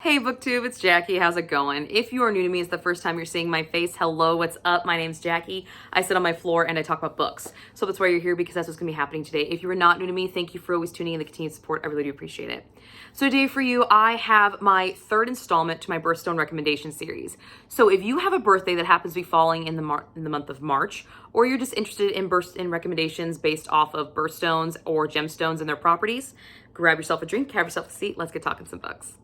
Hey BookTube, it's Jackie. How's it going? If you are new to me, it's the first time you're seeing my face. Hello, what's up? My name's Jackie. I sit on my floor and I talk about books. So that's why you're here, because that's what's gonna be happening today. If you are not new to me, thank you for always tuning in, the continued support. I really do appreciate it. So today for you, I have my third installment to my Birthstone recommendation series. So if you have a birthday that happens to be falling in the month of March, or you're just interested in recommendations based off of birthstones or gemstones and their properties, grab yourself a drink, have yourself a seat, let's get talking some books.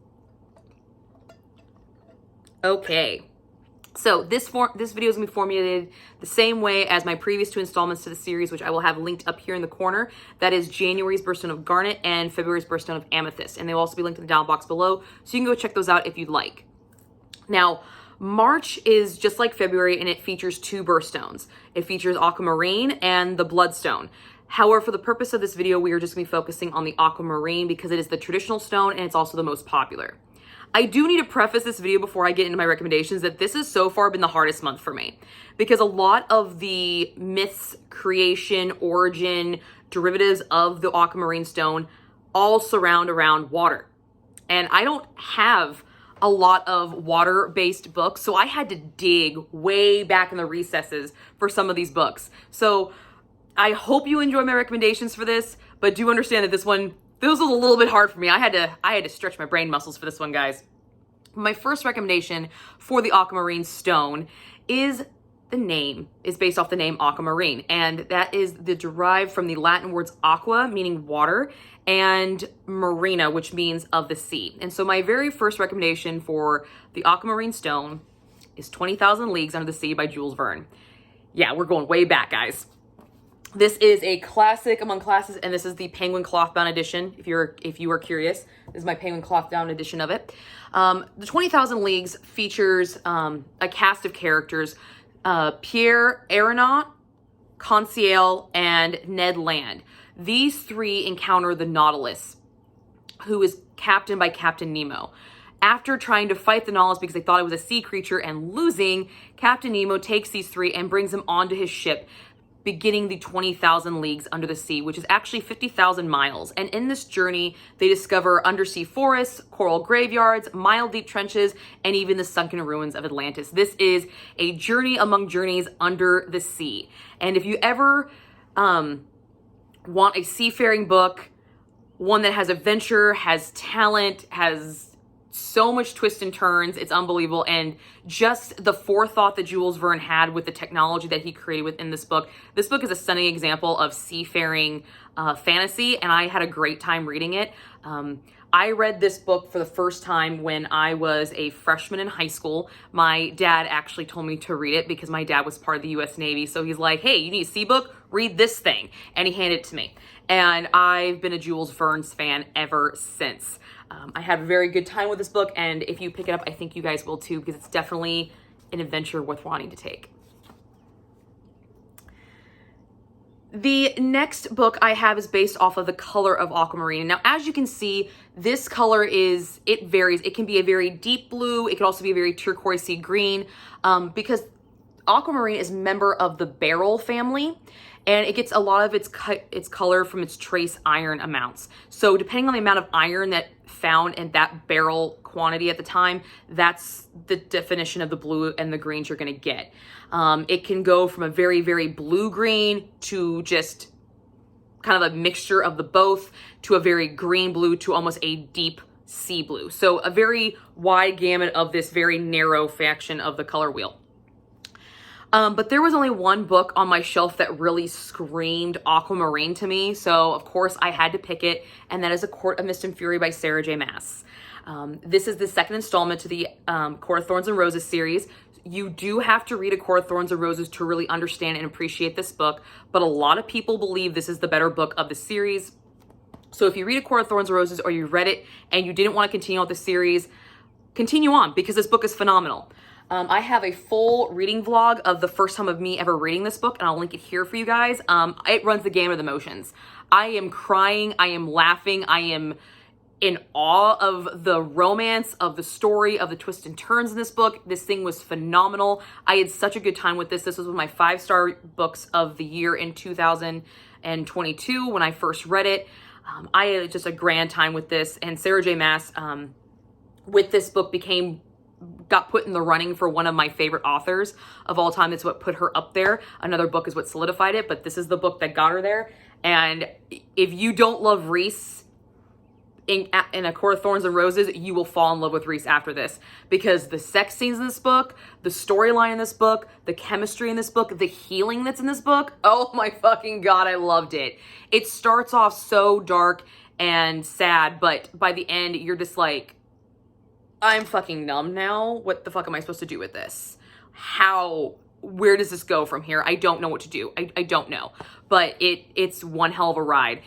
Okay, so this video is gonna be formulated the same way as my previous two installments to the series, which I will have linked up here in the corner. That is January's Birthstone of Garnet and February's Birthstone of Amethyst, and they will also be linked in the down box below, so you can go check those out if you'd like. Now, March is just like February, and it features two birthstones. It features Aquamarine and the Bloodstone. However, for the purpose of this video, we are just gonna be focusing on the Aquamarine because it is the traditional stone and it's also the most popular. I do need to preface this video before I get into my recommendations that this has so far been the hardest month for me, because a lot of the myths, creation, origin, derivatives of the Aquamarine stone all surround around water. And I don't have a lot of water-based books, so I had to dig way back in the recesses for some of these books. So I hope you enjoy my recommendations for this, but do understand that this was a little bit hard for me. I had to stretch my brain muscles for this one, guys. My first recommendation for the Aquamarine stone is based off the name Aquamarine, and that is derived from the Latin words aqua, meaning water, and marina, which means of the sea. And so my very first recommendation for the Aquamarine stone is 20,000 Leagues Under the Sea by Jules Verne. Yeah, we're going way back, guys. This is a classic among classics, and this is the Penguin cloth-bound edition. If you are curious, this is my Penguin cloth-bound edition of it. The 20,000 Leagues features a cast of characters: Pierre Aronnaut, Conseil, and Ned Land. These three encounter the Nautilus, who is captained by Captain Nemo. After trying to fight the Nautilus because they thought it was a sea creature and losing, Captain Nemo takes these three and brings them onto his ship, beginning the 20,000 Leagues Under the Sea, which is actually 50,000 miles. And in this journey, they discover undersea forests, coral graveyards, mile-deep trenches, and even the sunken ruins of Atlantis. This is a journey among journeys under the sea. And if you ever want a seafaring book, one that has adventure, has talent, has so much twists and turns, it's unbelievable. And just the forethought that Jules Verne had with the technology that he created within this book. This book is a stunning example of seafaring fantasy, and I had a great time reading it. I read this book for the first time when I was a freshman in high school. My dad actually told me to read it because my dad was part of the US Navy. So he's like, hey, you need a sea book? Read this thing. And he handed it to me. And I've been a Jules Verne's fan ever since. I had a very good time with this book, and if you pick it up, I think you guys will too, because it's definitely an adventure worth wanting to take. The next book I have is based off of the color of Aquamarine. Now, as you can see, this color it varies. It can be a very deep blue. It can also be a very turquoisey green, because Aquamarine is a member of the beryl family, and it gets a lot of its color from its trace iron amounts. So depending on the amount of iron that found in that beryl quantity at the time, that's the definition of the blue and the greens you're gonna get. It can go from a very, very blue-green to just kind of a mixture of the both, to a very green-blue to almost a deep sea blue. So a very wide gamut of this very narrow faction of the color wheel. But there was only one book on my shelf that really screamed Aquamarine to me, so of course I had to pick it, and that is A Court of Mist and Fury by Sarah J. Maas. This is the second installment to the Court of Thorns and Roses series. You do have to read A Court of Thorns and Roses to really understand and appreciate this book, but a lot of people believe this is the better book of the series. So if you read A Court of Thorns and Roses, or you read it and you didn't want to continue with the series, continue on, because this book is phenomenal. I have a full reading vlog of the first time of me ever reading this book, and I'll link it here for you guys. It runs the gamut of emotions. I am crying, I am laughing, I am in awe of the romance, of the story, of the twists and turns in this book. This thing was phenomenal. I had such a good time with this. This was one of my 5-star books of the year in 2022 when I first read it. I had just a grand time with this, and Sarah J. Maas with this book got put in the running for one of my favorite authors of all time. It's what put her up there. Another book is what solidified it, but this is the book that got her there. And if you don't love Reese in A Court of Thorns and Roses, you will fall in love with Reese after this, because the sex scenes in this book, the storyline in this book, the chemistry in this book, the healing that's in this book, oh my fucking God, I loved it. It starts off so dark and sad, but by the end, you're just like, I'm fucking numb now. What the fuck am I supposed to do with this? Where does this go from here? I don't know what to do. I don't know. But it's one hell of a ride.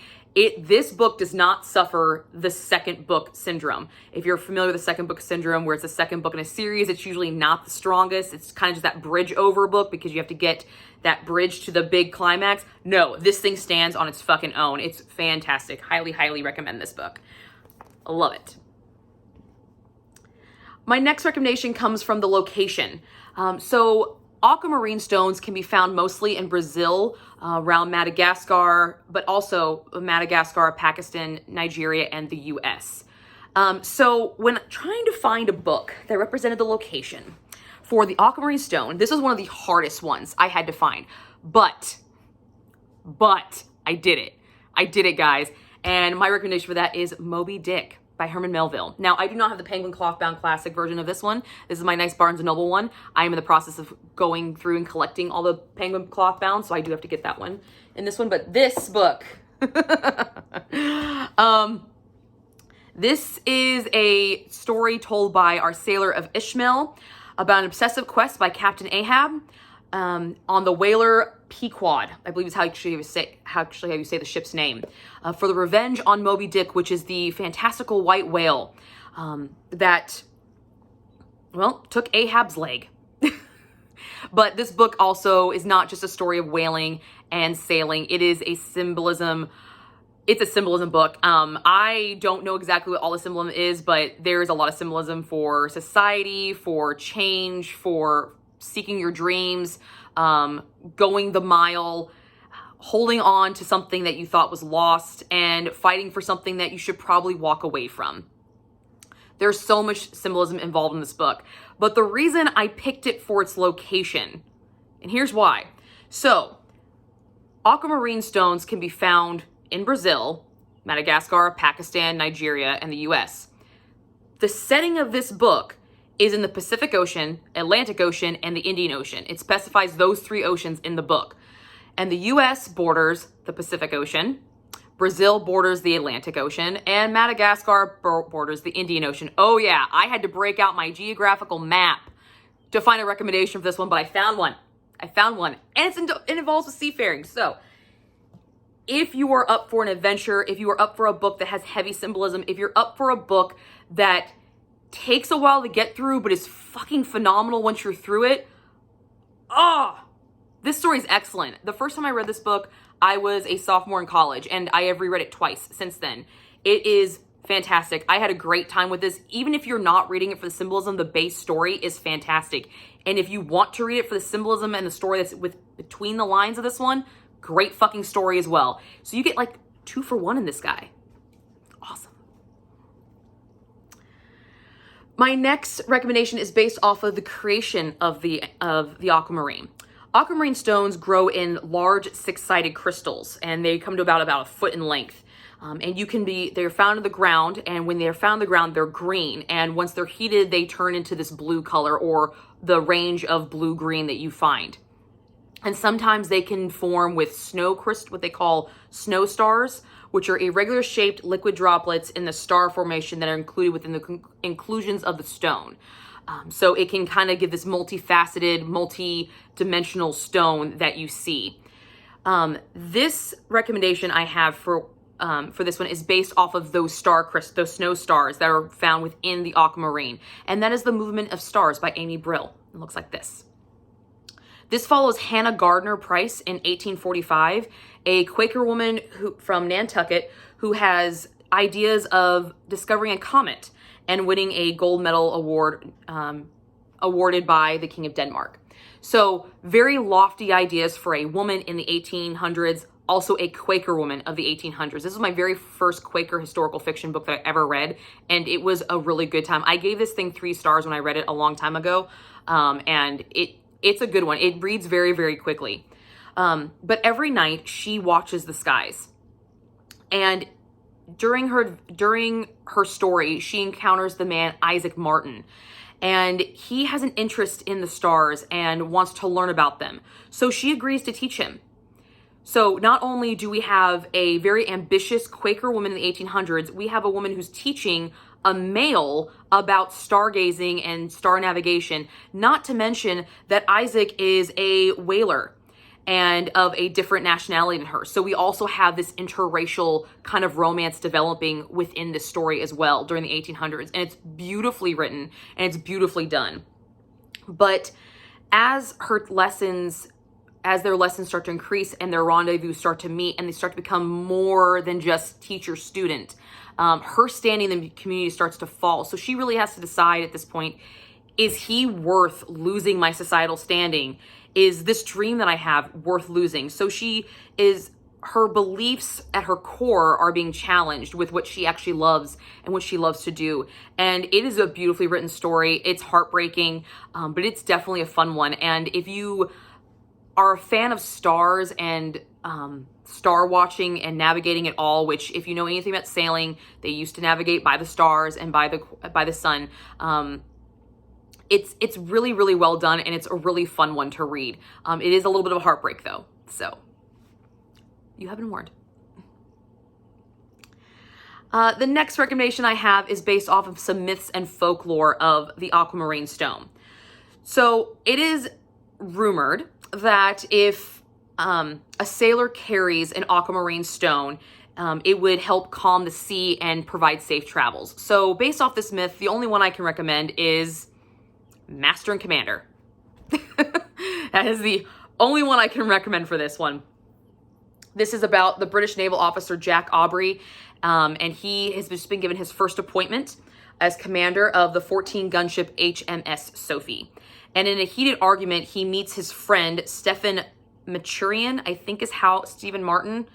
This book does not suffer the second book syndrome. If you're familiar with the second book syndrome, where it's the second book in a series, it's usually not the strongest. It's kind of just that bridge over book because you have to get that bridge to the big climax. No, this thing stands on its fucking own. It's fantastic. Highly, highly recommend this book. I love it. My next recommendation comes from the location. So aquamarine stones can be found mostly in Brazil, around Madagascar, but also Madagascar, Pakistan, Nigeria, and the US. So when trying to find a book that represented the location for the aquamarine stone, this was one of the hardest ones I had to find. But I did it. I did it, guys. And my recommendation for that is Moby Dick by Herman Melville. Now, I do not have the Penguin Cloth-bound classic version of this one. This is my nice Barnes & Noble one. I am in the process of going through and collecting all the Penguin Cloth-bound, so I do have to get that one in this one. But this book, this is a story told by our sailor of Ishmael about an obsessive quest by Captain Ahab on the whaler Pequod, I believe is how you say the ship's name, for the revenge on Moby Dick, which is the fantastical white whale that, well, took Ahab's leg. But this book also is not just a story of whaling and sailing. It is a symbolism. It's a symbolism book. I don't know exactly what all the symbolism is, but there's a lot of symbolism for society, for change, for seeking your dreams, going the mile, holding on to something that you thought was lost, and fighting for something that you should probably walk away from. There's so much symbolism involved in this book. But the reason I picked it for its location, and here's why. So, aquamarine stones can be found in Brazil, Madagascar, Pakistan, Nigeria, and the US. The setting of this book is in the Pacific Ocean, Atlantic Ocean, and the Indian Ocean. It specifies those three oceans in the book. And the US borders the Pacific Ocean, Brazil borders the Atlantic Ocean, and Madagascar borders the Indian Ocean. Oh yeah, I had to break out my geographical map to find a recommendation for this one, but I found one. And it involves with seafaring. So if you are up for an adventure, if you are up for a book that has heavy symbolism, if you're up for a book that takes a while to get through, but is fucking phenomenal once you're through it, this story is excellent. The first time I read this book, I was a sophomore in college, and I have reread it twice since then. It is fantastic. I had a great time with this. Even if you're not reading it for the symbolism, the base story is fantastic. And if you want to read it for the symbolism and the story that's between the lines of this one, great fucking story as well. So you get like 2 for 1 in this guy. Awesome. My next recommendation is based off of the creation of the aquamarine. Aquamarine stones grow in large 6-sided crystals, and they come to about a foot in length. And they're found in the ground, and when they're found in the ground, they're green. And once they're heated, they turn into this blue color, or the range of blue-green that you find. And sometimes they can form with what they call snow stars, which are irregular shaped liquid droplets in the star formation that are included within the inclusions of the stone. So it can kind of give this multifaceted, multi-dimensional stone that you see. This recommendation I have for this one is based off of those snow stars that are found within the aquamarine. And that is The Movement of Stars by Amy Brill. It looks like this. This follows Hannah Gardner Price in 1845, a Quaker woman from Nantucket who has ideas of discovering a comet and winning a gold medal award awarded by the King of Denmark. So very lofty ideas for a woman in the 1800s, also a Quaker woman of the 1800s. This was my very first Quaker historical fiction book that I ever read, and it was a really good time. I gave this thing 3 stars when I read it a long time ago, and it's a good one. It reads very, very quickly. But every night she watches the skies, and during her story, she encounters the man Isaac Martin, and he has an interest in the stars and wants to learn about them. So she agrees to teach him. So not only do we have a very ambitious Quaker woman in the 1800s, we have a woman who's teaching a male about stargazing and star navigation, not to mention that Isaac is a whaler and of a different nationality than her. So we also have this interracial kind of romance developing within this story as well during the 1800s. And it's beautifully written and it's beautifully done. But as their lessons start to increase and their rendezvous start to meet and they start to become more than just teacher-student, her standing in the community starts to fall. So she really has to decide at this point, is he worth losing my societal standing? Is this dream that I have worth losing? So her beliefs at her core are being challenged with what she actually loves and what she loves to do. And it is a beautifully written story. It's heartbreaking, but it's definitely a fun one. And if you are a fan of stars and star watching and navigating at all, which if you know anything about sailing, they used to navigate by the stars and by the sun. It's really, really well done, and it's a really fun one to read. It is a little bit of a heartbreak though, so you have been warned. The next recommendation I have is based off of some myths and folklore of the Aquamarine stone. So it is rumored that if a sailor carries an aquamarine stone, it would help calm the sea and provide safe travels. So based off this myth, the only one I can recommend is Master and Commander. That is the only one I can recommend for this one. This is about the British naval officer Jack Aubrey, and he has just been given his first appointment as commander of the 14 gunship HMS Sophie. And in a heated argument, he meets his friend Stephen Maturin, I think is how Stephen Martin.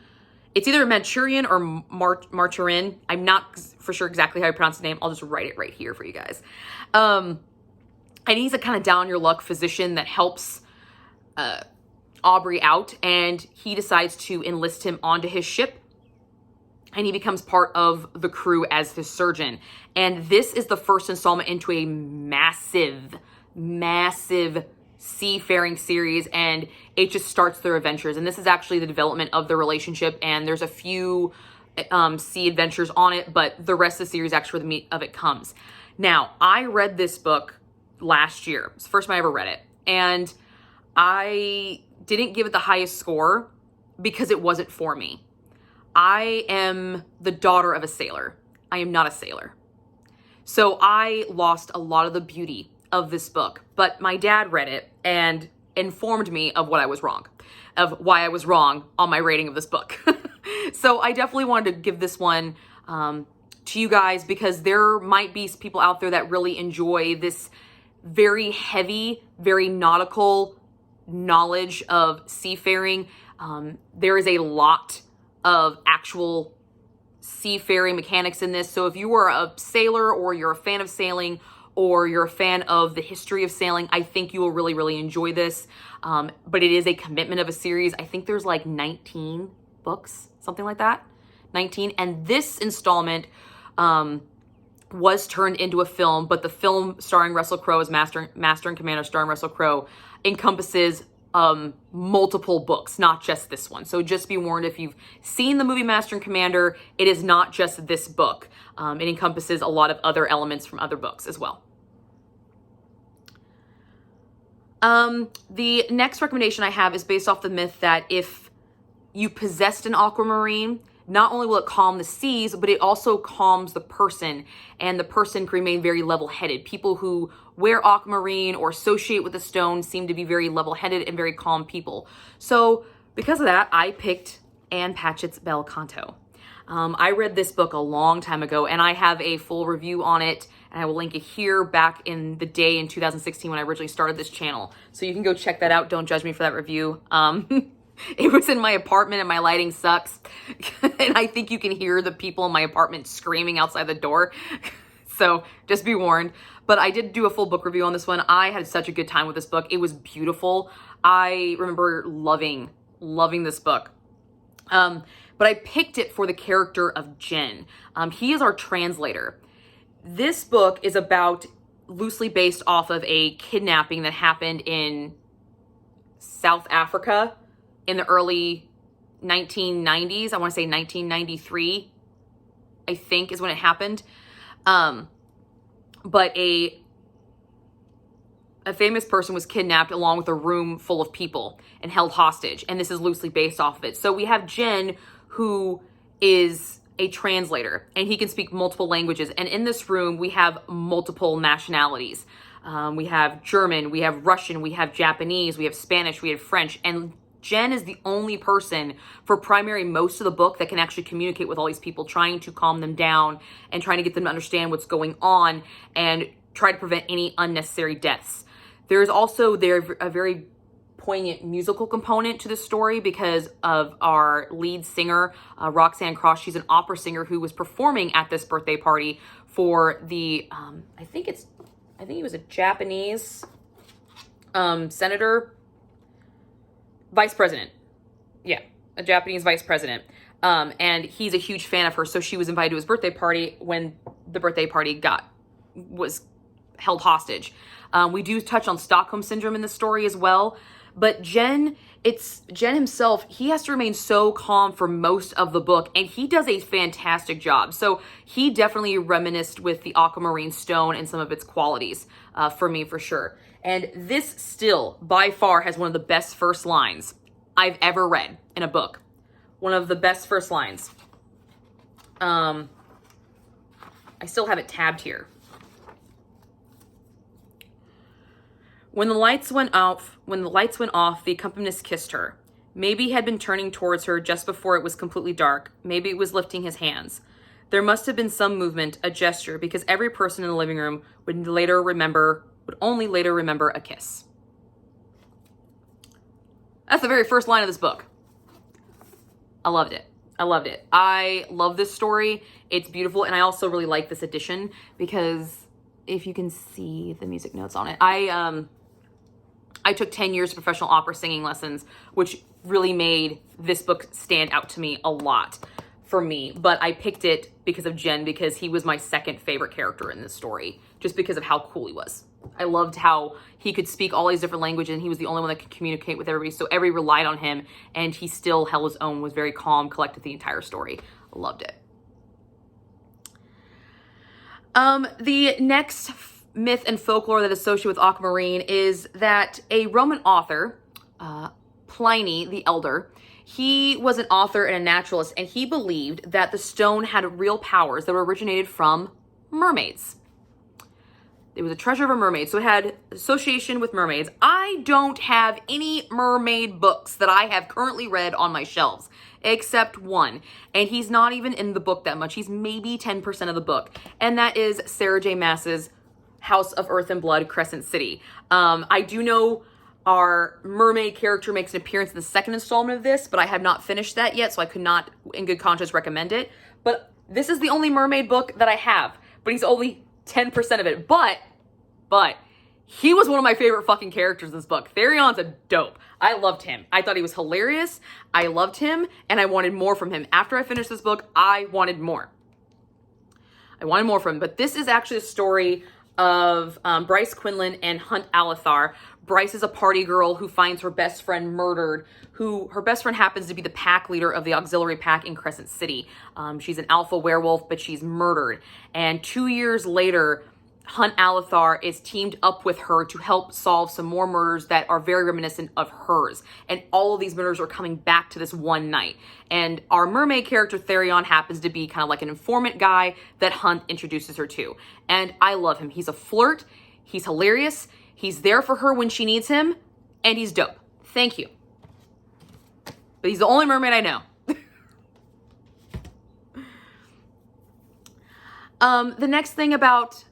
It's either Maturin or Marturin. I'm not for sure exactly how I pronounce the name. I'll just write it right here for you guys. And he's a kind of down your luck physician that helps Aubrey out, and he decides to enlist him onto his ship, and he becomes part of the crew as his surgeon. And this is the first installment into a massive seafaring series, and it just starts their adventures. And this is actually the development of the relationship, and there's a few sea adventures on it, but the rest of the series, actually, where the meat of it comes. Now, I read this book last year. It's the first time I ever read it, and I didn't give it the highest score because it wasn't for me. I am the daughter of a sailor. I am not a sailor. So I lost a lot of the beauty of this book, but my dad read it and informed me of what I was wrong, of why I was wrong on my rating of this book. So I definitely wanted to give this one to you guys, because there might be people out there that really enjoy this very heavy, very nautical knowledge of seafaring. There is a lot of actual seafaring mechanics in this. So if you are a sailor, or you're a fan of sailing, or you're a fan of the history of sailing, I think you will really, really enjoy this. But it is a commitment of a series. I think there's like 19 books, something like that. 19. And this installment was turned into a film, but the film starring Russell Crowe as Master and Commander, starring Russell Crowe, encompasses multiple books, not just this one. So just be warned, if you've seen the movie Master and Commander, it is not just this book. It encompasses a lot of other elements from other books as well. The next recommendation I have is based off the myth that if you possessed an aquamarine, not only will it calm the seas, but it also calms the person, and the person can remain very level-headed. People who wear aquamarine or associate with the stone seem to be very level-headed and very calm people. So because of that, I picked Anne Patchett's Bel Canto. I read this book a long time ago, and I have a full review on it, and I will link it here back in the day in 2016 when I originally started this channel. So you can go check that out. Don't judge me for that review. It was in my apartment and my lighting sucks. And I think you can hear the people in my apartment screaming outside the door. So just be warned. But I did do a full book review on this one. I had such a good time with this book. It was beautiful. I remember loving this book. But I picked it for the character of Jen. He is our translator. This book is about, loosely based off of a kidnapping that happened in South Africa in the early 1990s. I want to say 1993, I think, is when it happened. But a famous person was kidnapped along with a room full of people and held hostage. And this is loosely based off of it. So we have Jen, who is a translator, and he can speak multiple languages. And in this room, we have multiple nationalities. We have German, we have Russian, we have Japanese, we have Spanish, we have French. And Jen is the only person for primary most of the book that can actually communicate with all these people, trying to calm them down and trying to get them to understand what's going on and try to prevent any unnecessary deaths. There's also a very poignant musical component to the story because of our lead singer, Roxanne Cross. She's an opera singer who was performing at this birthday party for the, I think he was a Japanese senator, vice president. Yeah, a Japanese vice president. And he's a huge fan of her. So she was invited to his birthday party when the birthday party was held hostage. We do touch on Stockholm Syndrome in the story as well. But Jen himself, he has to remain so calm for most of the book, and he does a fantastic job. So he definitely reminisced with the Aquamarine stone and some of its qualities for me, for sure. And this still, by far, has one of the best first lines I've ever read in a book. One of the best first lines. I still have it tabbed here. When the lights went off, the accompanist kissed her. Maybe he had been turning towards her just before it was completely dark. Maybe it was lifting his hands. There must have been some movement, a gesture, because every person in the living room would only later remember a kiss. That's the very first line of this book. I loved it. I love this story. It's beautiful, and I also really like this edition because if you can see the music notes on it, I took 10 years of professional opera singing lessons, which really made this book stand out to me a lot for me. But I picked it because of Jen, because he was my second favorite character in this story, just because of how cool he was. I loved how he could speak all these different languages, and he was the only one that could communicate with everybody. So everybody relied on him, and he still held his own, was very calm, collected the entire story. Loved it. The next myth and folklore that is associated with Aquamarine is that a Roman author, Pliny the Elder, he was an author and a naturalist, and he believed that the stone had real powers that were originated from mermaids. It was a treasure of a mermaid, so it had association with mermaids. I don't have any mermaid books that I have currently read on my shelves, except one. And he's not even in the book that much. He's maybe 10% of the book. And that is Sarah J. Maas's House of Earth and Blood, Crescent City. I do know our mermaid character makes an appearance in the second installment of this, but I have not finished that yet, so I could not, in good conscience, recommend it. But this is the only mermaid book that I have, but he's only 10% of it. But he was one of my favorite fucking characters in this book. Therion's a dope. I loved him. I thought he was hilarious. I loved him, and I wanted more from him. After I finished this book, I wanted more. From him. But this is actually a story of Bryce Quinlan and Hunt Alethar. Bryce is a party girl who finds her best friend murdered, her best friend happens to be the pack leader of the auxiliary pack in Crescent City. She's an alpha werewolf, but she's murdered. And 2 years later, Hunt Alethar is teamed up with her to help solve some more murders that are very reminiscent of hers. And all of these murders are coming back to this one night. And our mermaid character, Therion, happens to be kind of like an informant guy that Hunt introduces her to. And I love him. He's a flirt. He's hilarious. He's there for her when she needs him. And he's dope. Thank you. But he's the only mermaid I know. The next thing about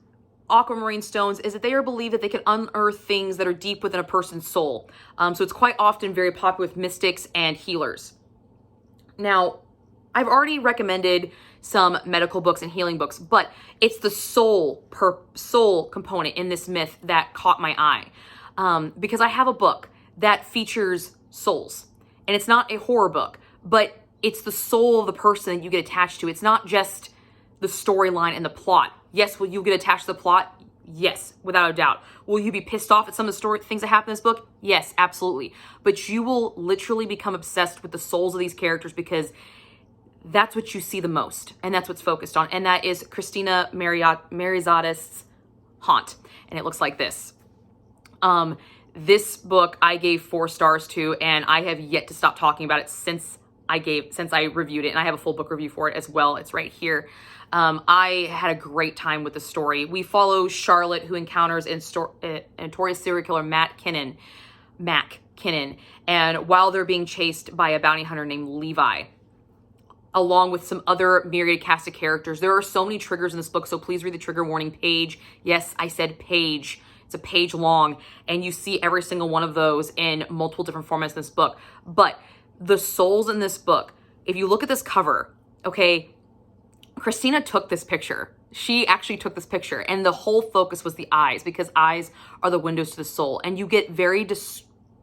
aquamarine stones is that they are believed that they can unearth things that are deep within a person's soul. So it's quite often very popular with mystics and healers. Now, I've already recommended some medical books and healing books, but it's the soul component in this myth that caught my eye. Because I have a book that features souls, and it's not a horror book, but it's the soul of the person that you get attached to. It's not just the storyline and the plot. Yes, will you get attached to the plot? Yes, without a doubt. Will you be pissed off at some of the things that happen in this book? Yes, absolutely. But you will literally become obsessed with the souls of these characters because that's what you see the most, and that's what's focused on, and that is Christina Mariazadis' Haunt, and it looks like this. This book I gave 4 stars to, and I have yet to stop talking about it since I reviewed it, and I have a full book review for it as well. It's right here. I had a great time with the story. We follow Charlotte, who encounters a notorious serial killer, Mac Kinnon, and while they're being chased by a bounty hunter named Levi, along with some other myriad cast of characters. There are so many triggers in this book, so please read the trigger warning page. Yes, I said page. It's a page long, and you see every single one of those in multiple different formats in this book. But the souls in this book, if you look at this cover, okay, Christina took this picture. She actually took this picture, and the whole focus was the eyes, because eyes are the windows to the soul, and you get very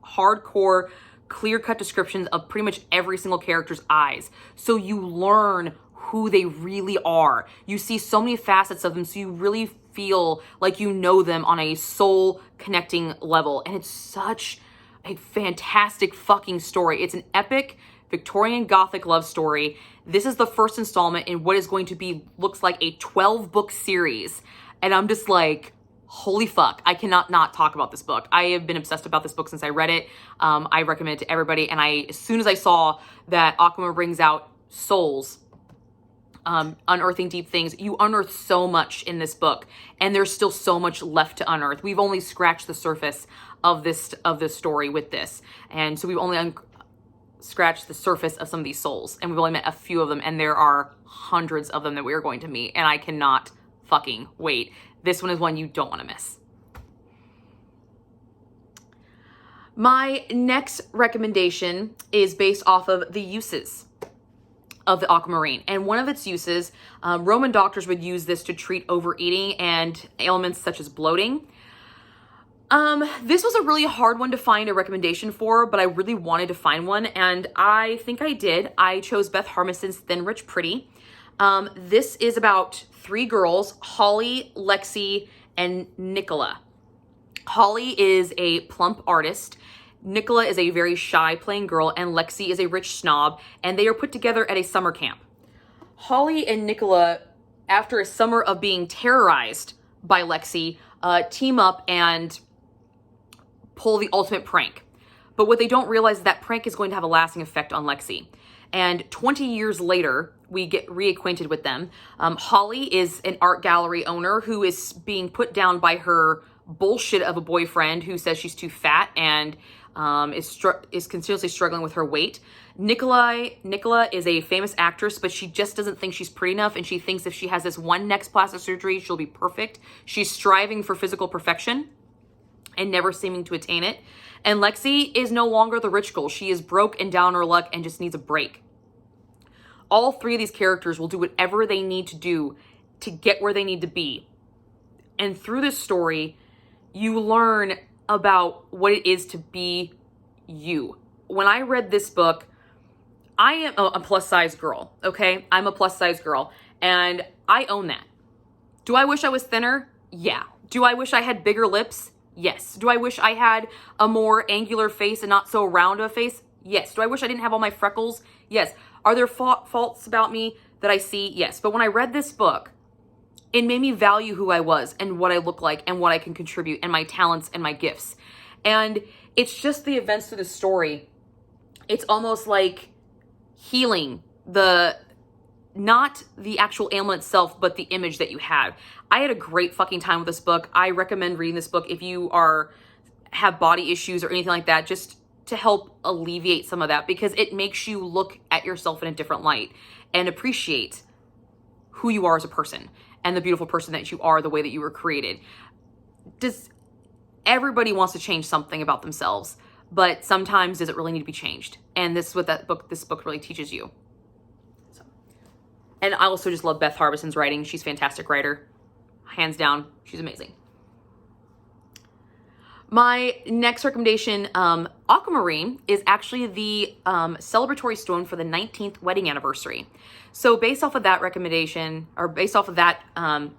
hardcore, clear-cut descriptions of pretty much every single character's eyes. So you learn who they really are. You see so many facets of them, so you really feel like you know them on a soul-connecting level. And it's such a fantastic fucking story. It's an epic Victorian Gothic love story. This is the first installment in what is going to be, looks like a 12-book series. And I'm just like, holy fuck, I cannot not talk about this book. I have been obsessed about this book since I read it. I recommend it to everybody. And as soon as I saw that Aquamarine brings out souls, unearthing deep things, you unearth so much in this book, and there's still so much left to unearth. We've only scratched the surface of this story with this. And so we've only scratched the surface of some of these souls, and we've only met a few of them, and there are hundreds of them that we are going to meet, and I cannot fucking wait. This one is one you don't want to miss. My next recommendation is based off of the uses of the Aquamarine. And one of its uses, Roman doctors would use this to treat overeating and ailments such as bloating. This was a really hard one to find a recommendation for, but I really wanted to find one, and I think I did. I chose Beth Harmison's Thin, Rich, Pretty. This is about 3 girls, Holly, Lexi, and Nicola. Holly is a plump artist. Nicola is a very shy plain girl, and Lexi is a rich snob, and they are put together at a summer camp. Holly and Nicola, after a summer of being terrorized by Lexi, team up and pull the ultimate prank. But what they don't realize is that prank is going to have a lasting effect on Lexi. And 20 years later, we get reacquainted with them. Holly is an art gallery owner who is being put down by her bullshit of a boyfriend who says she's too fat and is continuously struggling with her weight. Nicola is a famous actress, but she just doesn't think she's pretty enough, and she thinks if she has this one next plastic surgery, she'll be perfect. She's striving for physical perfection and never seeming to attain it. And Lexi is no longer the rich girl. She is broke and down on her luck and just needs a break. All 3 of these characters will do whatever they need to do to get where they need to be. And through this story, you learn about what it is to be you. When I read this book, I am a plus size girl, okay? I'm a plus size girl, and I own that. Do I wish I was thinner? Yeah. Do I wish I had bigger lips? Yes. Do I wish I had a more angular face and not so round of a face? Yes. Do I wish I didn't have all my freckles? Yes. Are there faults about me that I see? Yes. But when I read this book, it made me value who I was and what I look like and what I can contribute and my talents and my gifts. And it's just the events through the story. It's almost like healing not the actual ailment itself, but the image that you have. I had a great fucking time with this book. I recommend reading this book if you have body issues or anything like that, just to help alleviate some of that, because it makes you look at yourself in a different light and appreciate who you are as a person. and the beautiful person that you are the way that you were created. Everybody wants to change something about themselves, but sometimes does it really need to be changed? And this is what this book really teaches you. So, and I also just love Beth Harbison's writing. She's a fantastic writer. Hands down, she's amazing. My next recommendation, Aquamarine, is actually the celebratory stone for the 19th wedding anniversary. So based off of that recommendation, or based off of that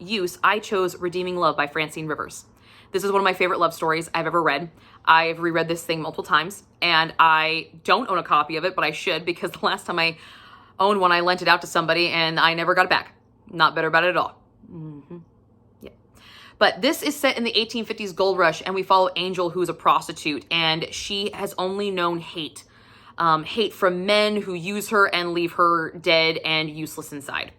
use, I chose Redeeming Love by Francine Rivers. This is one of my favorite love stories I've ever read. I've reread this thing multiple times, and I don't own a copy of it, but I should, because the last time I owned one, I lent it out to somebody, and I never got it back. Not bitter about it at all. Yeah. But this is set in the 1850s gold rush, and we follow Angel, who's a prostitute, and she has only known hate. Hate from men who use her and leave her dead and useless inside.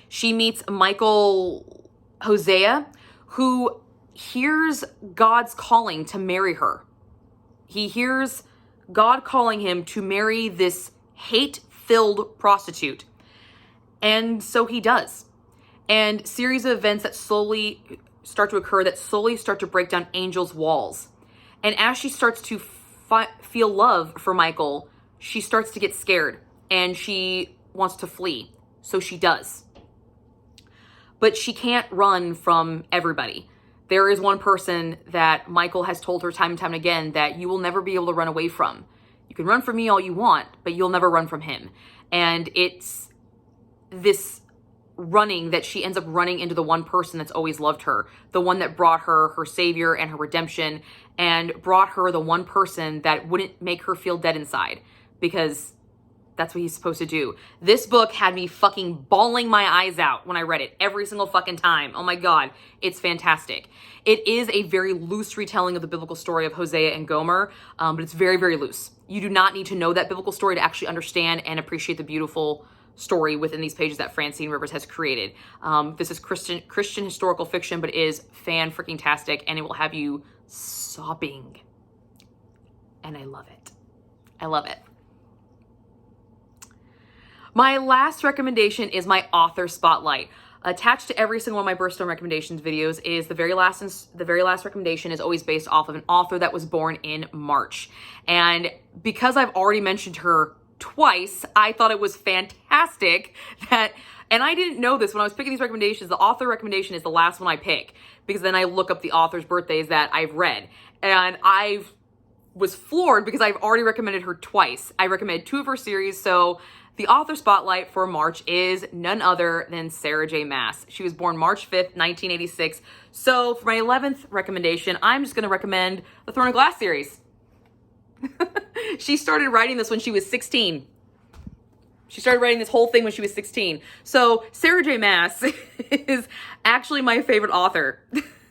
She meets Michael Hosea, who hears God's calling to marry her. He hears God calling him to marry this hate-filled prostitute. And so he does. And series of events that slowly start to occur that slowly start to break down Angel's walls. And as she starts to feel love for Michael, she starts to get scared and she wants to flee. So she does. But she can't run from everybody. There is one person that Michael has told her time and time again that you will never be able to run away from. You can run from me all you want, but you'll never run from him. And it's this running that she ends up running into the one person that's always loved her, the one that brought her her savior and her redemption, and brought her the one person that wouldn't make her feel dead inside, because that's what he's supposed to do. This book had me fucking bawling my eyes out when I read it every single fucking time. Oh my God, it's fantastic. It is a very loose retelling of the biblical story of Hosea and Gomer, but it's very, very loose. You do not need to know that biblical story to actually understand and appreciate the beautiful story within these pages that Francine Rivers has created. This is Christian historical fiction, but it is fan-freaking-tastic, and it will have you sobbing. And I love it. I love it. My last recommendation is my author spotlight. Attached to every single one of my Birthstone recommendations videos is the very last recommendation is always based off of an author that was born in March. And because I've already mentioned her twice, I thought it was fantastic that, and I didn't know this when I was picking these recommendations, the author recommendation is the last one I pick, because then I look up the author's birthdays that I've read. And I was floored because I've already recommended her twice. I recommended 2 of her series, so the author spotlight for March is none other than Sarah J. Maas. She was born March 5th, 1986. So for my 11th recommendation, I'm just going to recommend the Throne of Glass series. She started writing this when she was 16. She started writing this whole thing when she was 16. So Sarah J. Maas is actually my favorite author.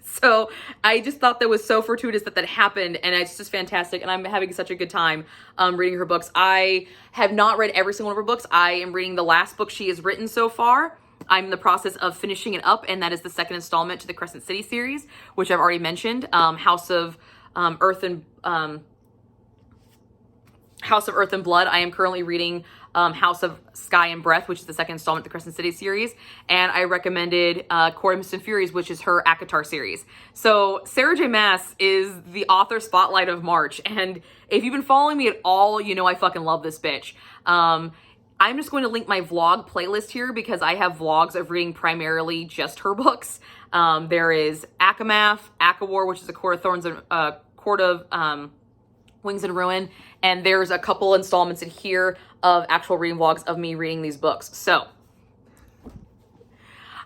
So I just thought that was so fortuitous that happened, and it's just fantastic, and I'm having such a good time reading her books. I have not read every single one of her books. I am reading the last book she has written so far. I'm in the process of finishing it up, and that is the second installment to the Crescent City series, which I've already mentioned, House of Earth and Blood. I am currently reading House of Sky and Breath, which is the second installment of the Crescent City series. And I recommended Court of Mist and Furies, which is her ACOTAR series. So Sarah J. Maas is the author spotlight of March. And if you've been following me at all, you know I fucking love this bitch. I'm just going to link my vlog playlist here because I have vlogs of reading primarily just her books. There is Akamath, Akawar, which is a Court of Thorns and Court of Wings and Ruin, and there's a couple installments in here of actual reading vlogs of me reading these books. So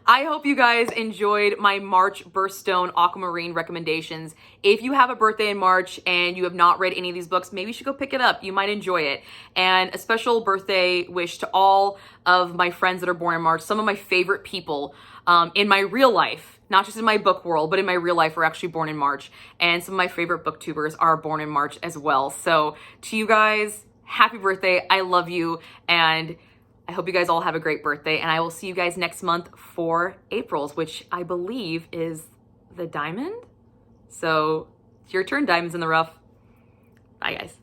I hope you guys enjoyed my March Birthstone Aquamarine recommendations. If you have a birthday in March and you have not read any of these books, maybe you should go pick it up. You might enjoy it. And a special birthday wish to all of my friends that are born in March. Some of my favorite people in my real life, not just in my book world, but in my real life, are actually born in March. And some of my favorite booktubers are born in March as well. So to you guys, happy birthday. I love you. And I hope you guys all have a great birthday. And I will see you guys next month for April's, which I believe is the diamond. So it's your turn, diamonds in the rough. Bye, guys.